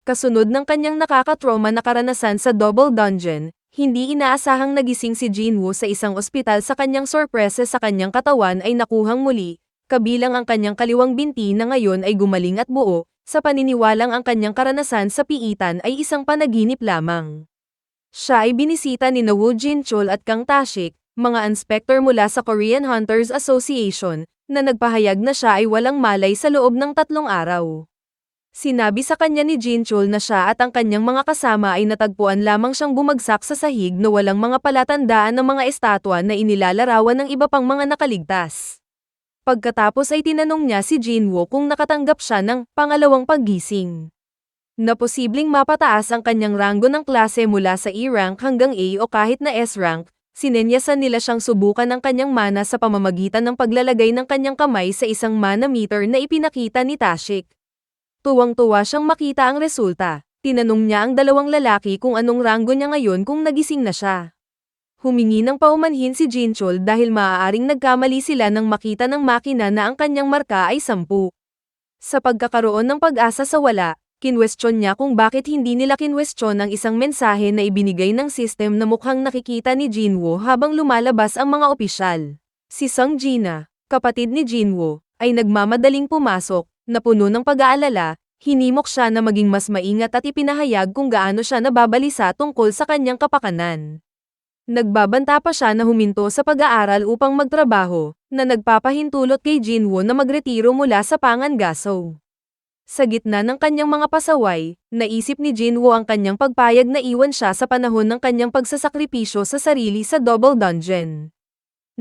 Kasunod ng kanyang nakakatrauma na karanasan sa Double Dungeon, hindi inaasahang nagising si Jinwoo sa isang ospital sa kanyang sorpresa sa kanyang katawan ay nakuhang muli, kabilang ang kanyang kaliwang binti na ngayon ay gumaling at buo, sa paniniwalang ang kanyang karanasan sa piitan ay isang panaginip lamang. Siya ay binisita ni Woo Jin-chul at Kang Tashik, mga inspektor mula sa Korean Hunters Association, na nagpahayag na siya ay walang malay sa loob ng 3 araw. Sinabi sa kanya ni Jin-chul na siya at ang kanyang mga kasama ay natagpuan lamang siyang bumagsak sa sahig na walang mga palatandaan ng mga estatwa na inilalarawan ng iba pang mga nakaligtas. Pagkatapos ay tinanong niya si Jinwoo kung nakatanggap siya ng pangalawang paggising. Na posibleng mapataas ang kanyang ranggo ng klase mula sa E-rank hanggang A o kahit na S-rank, sinenyasan nila siyang subukan ang kanyang mana sa pamamagitan ng paglalagay ng kanyang kamay sa isang mana meter na ipinakita ni Tashik. Tuwang-tuwa siyang makita ang resulta. Tinanong niya ang dalawang lalaki kung anong ranggo niya ngayon kung nagising na siya. Humingi ng paumanhin si Jin-chul dahil maaaring nagkamali sila nang makita ng makina na ang kanyang marka ay 10. Sa pagkakaroon ng pag-asa sa wala, kinwestiyon niya kung bakit hindi nila kinwestiyon ang isang mensahe na ibinigay ng system na mukhang nakikita ni Jinwoo habang lumalabas ang mga opisyal. Si Sung Jina, kapatid ni Jinwoo, ay nagmamadaling pumasok, na puno ng pag-aalala, hinimok siya na maging mas maingat at ipinahayag kung gaano siya nababalisa tungkol sa kanyang kapakanan. Nagbabanta pa siya na huminto sa pag-aaral upang magtrabaho, na nagpapahintulot kay Jinwoo na magretiro mula sa pangangaso. Sa gitna ng kanyang mga pasaway, naisip ni Jinwoo ang kanyang pagpayag na iwan siya sa panahon ng kanyang pagsasakripisyo sa sarili sa Double Dungeon.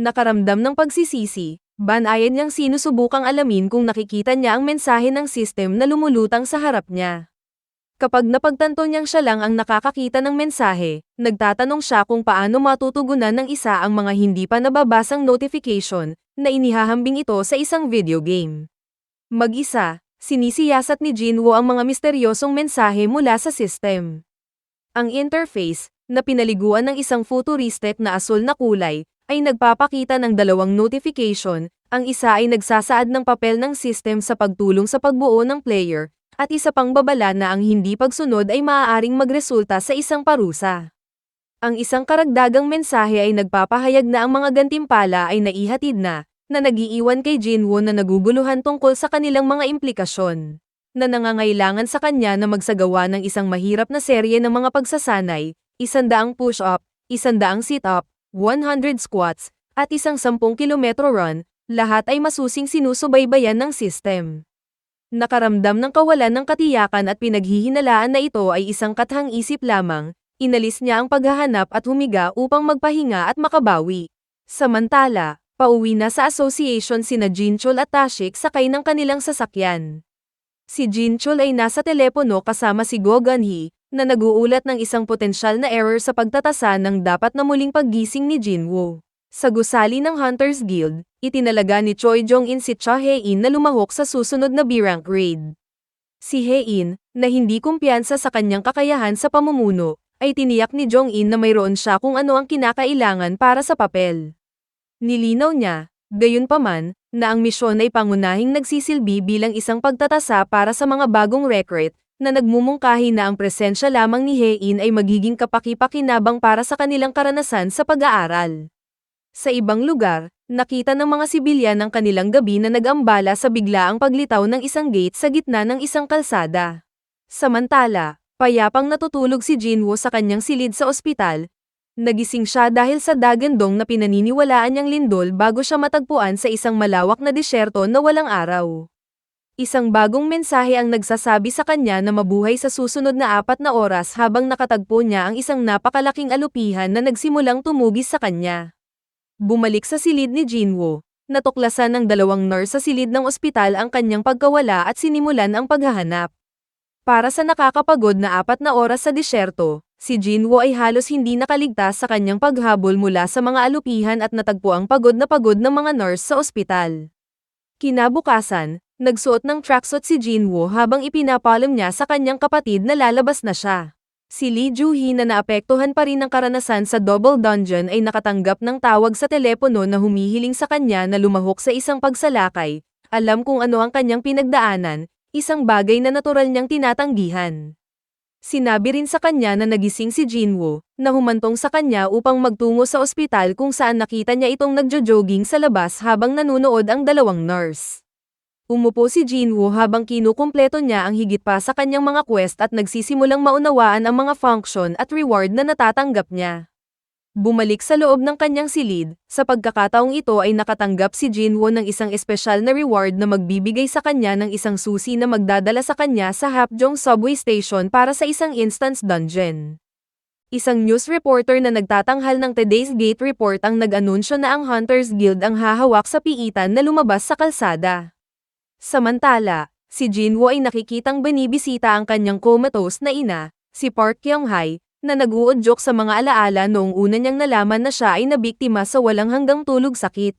Nakaramdam ng pagsisisi, banayan niyang sinusubukang alamin kung nakikita niya ang mensahe ng system na lumulutang sa harap niya. Kapag napagtanto niyang siya lang ang nakakakita ng mensahe, nagtatanong siya kung paano matutugunan ng isa ang mga hindi pa nababasang notification na inihahambing ito sa isang video game. Mag-isa, sinisiyasat ni Jinwoo ang mga misteryosong mensahe mula sa system. Ang interface, na pinaliguan ng isang futuristic na asul na kulay, ay nagpapakita ng 2 notification, ang isa ay nagsasaad ng papel ng system sa pagtulong sa pagbuo ng player, at isa pang babala na ang hindi pagsunod ay maaaring magresulta sa isang parusa. Ang isang karagdagang mensahe ay nagpapahayag na ang mga gantimpala ay naihatid na nagiiwan kay Jinwoo na naguguluhan tungkol sa kanilang mga implikasyon, na nangangailangan sa kanya na magsagawa ng isang mahirap na serye ng mga pagsasanay, 100 push-up, 100 sit-up, 100 squats, at isang 10 kilometro run, lahat ay masusing sinusubaybayan ng system. Nakaramdam ng kawalan ng katiyakan at pinaghihinalaan na ito ay isang kathang isip lamang, inalis niya ang paghahanap at humiga upang magpahinga at makabawi. Samantala, pauwi na sa association sina Jin-chul at Tashik sakay ng kanilang sasakyan. Si Jin-chul ay nasa telepono kasama si Go Gun-hee, na nag-uulat ng isang potensyal na error sa pagtatasa ng dapat na muling paggising ni Jinwoo. Sa gusali ng Hunters Guild, itinalaga ni Choi Jong-in si Cha Hae-in na lumahok sa susunod na B-rank raid. Si Hae-in, na hindi kumpiyansa sa kanyang kakayahan sa pamumuno, ay tiniyak ni Jong-in na mayroon siya kung ano ang kinakailangan para sa papel. Nilinaw niya, gayunpaman, na ang misyon ay pangunahing nagsisilbi bilang isang pagtatasa para sa mga bagong recruit, na nagmumungkahi na ang presensya lamang ni Hae-in ay magiging kapaki-pakinabang para sa kanilang karanasan sa pag-aaral. Sa ibang lugar, nakita ng mga sibilyan ang kanilang gabi na nag-ambala sa biglaang paglitaw ng isang gate sa gitna ng isang kalsada. Samantala, payapang natutulog si Jinwoo sa kanyang silid sa ospital. Nagising siya dahil sa dagandong na pinaniniwalaan niyang lindol bago siya matagpuan sa isang malawak na disyerto na walang araw. Isang bagong mensahe ang nagsasabi sa kanya na mabuhay sa susunod na 4 na oras habang nakatagpo niya ang isang napakalaking alupihan na nagsimulang tumugis sa kanya. Bumalik sa silid ni Jinwoo, natuklasan ng 2 nurse sa silid ng ospital ang kanyang pagkawala at sinimulan ang paghahanap. Para sa nakakapagod na 4 na oras sa disyerto, si Jinwoo ay halos hindi nakaligtas sa kanyang paghabol mula sa mga alupihan at natagpo ang pagod ng mga nurse sa ospital. Kinabukasan, nagsuot ng tracksuit si Jinwoo habang ipinapalam niya sa kanyang kapatid na lalabas na siya. Si Lee Joo-hee na naapektuhan pa rin ng karanasan sa Double Dungeon ay nakatanggap ng tawag sa telepono na humihiling sa kanya na lumahok sa isang pagsalakay. Alam kung ano ang kanyang pinagdaanan, isang bagay na natural niyang tinatanggihan. Sinabi rin sa kanya na nagising si Jinwoo, na humantong sa kanya upang magtungo sa ospital kung saan nakita niya itong nagjo-jogging sa labas habang nanunood ang dalawang nurse. Umupo si Jinwoo habang kinukumpleto niya ang higit pa sa kanyang mga quest at nagsisimulang maunawaan ang mga function at reward na natatanggap niya. Bumalik sa loob ng kanyang silid, sa pagkakataong ito ay nakatanggap si Jinwoo ng isang espesyal na reward na magbibigay sa kanya ng isang susi na magdadala sa kanya sa Hapjeong Subway Station para sa isang instance dungeon. Isang news reporter na nagtatanghal ng Today's Gate Report ang nag-anunsyo na ang Hunters Guild ang hahawak sa piitan na lumabas sa kalsada. Samantala, si Jinwoo ay nakikitang binibisita ang kanyang comatose na ina, si Park Kyung-hae, na nag-uudyok sa mga alaala noong una niyang nalaman na siya ay nabiktima sa walang hanggang tulog sakit.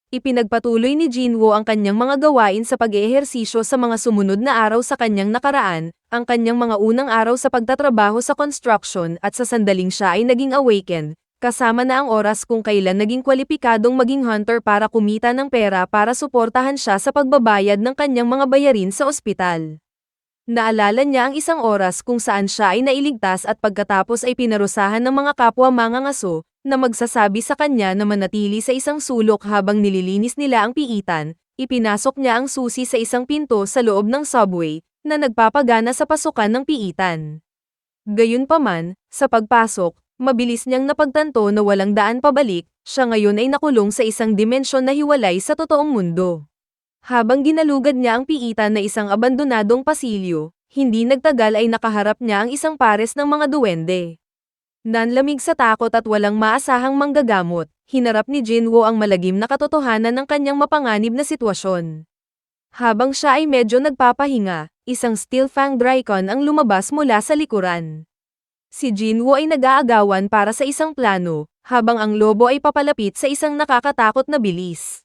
Ipinagpatuloy ni Jinwoo ang kanyang mga gawain sa pag-eehersisyo sa mga sumunod na araw sa kanyang nakaraan, ang kanyang mga unang araw sa pagtatrabaho sa construction at sa sandaling siya ay naging awakened, kasama na ang oras kung kailan naging kwalipikadong maging hunter para kumita ng pera para suportahan siya sa pagbabayad ng kanyang mga bayarin sa ospital. Naalala niya ang isang oras kung saan siya ay nailigtas at pagkatapos ay pinarusahan ng mga kapwa mangangaso, na magsasabi sa kanya na manatili sa isang sulok habang nililinis nila ang piitan. Ipinasok niya ang susi sa isang pinto sa loob ng subway, na nagpapagana sa pasukan ng piitan. Gayunpaman, sa pagpasok, mabilis niyang napagtanto na walang daan pabalik, siya ngayon ay nakulong sa isang dimensyon na hiwalay sa totoong mundo. Habang ginalugad niya ang piitan na isang abandonadong pasilyo, hindi nagtagal ay nakaharap niya ang isang pares ng mga duwende. Nanlamig sa takot at walang maasahang manggagamot, hinarap ni Jinwoo ang malagim na katotohanan ng kanyang mapanganib na sitwasyon. Habang siya ay medyo nagpapahinga, isang Steel Fang Dragon ang lumabas mula sa likuran. Si Jinwoo ay nag-aagawan para sa isang plano, habang ang lobo ay papalapit sa isang nakakatakot na bilis.